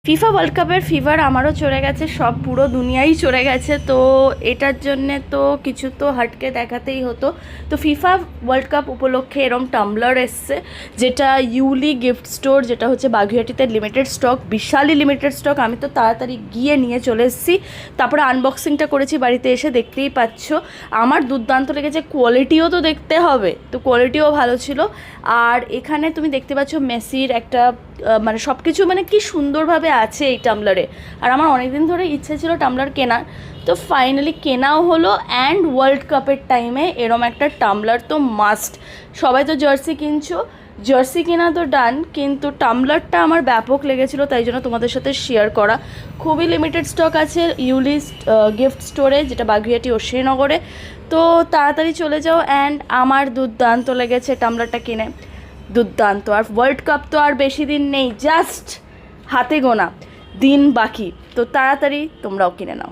FIFA world কাপের fever আমারও চলে গেছে, সব পুরো দুনিয়াই চলে গেছে। তো এটার জন্যে তো কিছু তো হাটকে দেখাতেই হতো। তো ফিফা ওয়ার্ল্ড কাপ উপলক্ষে এরম টাম্বলার এসছে, যেটা ইউলি গিফট স্টোর, যেটা হচ্ছে বাগুইআটিতে লিমিটেড স্টক, বিশালই লিমিটেড স্টক। আমি তো তাড়াতাড়ি গিয়ে নিয়ে চলে এসেছি, তারপরে আনবক্সিংটা করেছি বাড়িতে এসে, দেখতেই পাচ্ছ। আমার দুর্দান্ত লেগেছে, কোয়ালিটিও তো দেখতে হবে, তো কোয়ালিটিও ভালো ছিল। আর এখানে তুমি দেখতে পাচ্ছ মেসির একটা মানে সব কিছু মানে কি সুন্দরভাবে আছে এই টাম্বলারে। আর আমার অনেক দিন ধরে ইচ্ছে ছিল টাম্বলার কেনার, তো ফাইনালি কেনাও হলো। অ্যান্ড ওয়ার্ল্ড কাপের টাইমে এরম একটা টাম্বলার তো মাস্ট। সবাই তো জার্সি কিনছো, জার্সি কেনা তো ডান, কিন্তু টাম্বলারটা আমার ব্যাপক লেগেছিলো, তাই জন্য তোমাদের সাথে শেয়ার করা। খুবই লিমিটেড স্টক আছে ইউলি গিফট স্টোরে, যেটা বাগুইআটি ও শ্রীনগরে। তো তাড়াতাড়ি চলে যাও। অ্যান্ড আমার দুর্দান্ত লেগেছে টাম্বলারটা কিনে, দুর্দান্ত। আর ওয়ার্ল্ড কাপ তো আর বেশি দিন নেই, জাস্ট হাতে গোনা দিন বাকি, তো তাড়াতাড়ি তোমরাও কিনে নাও।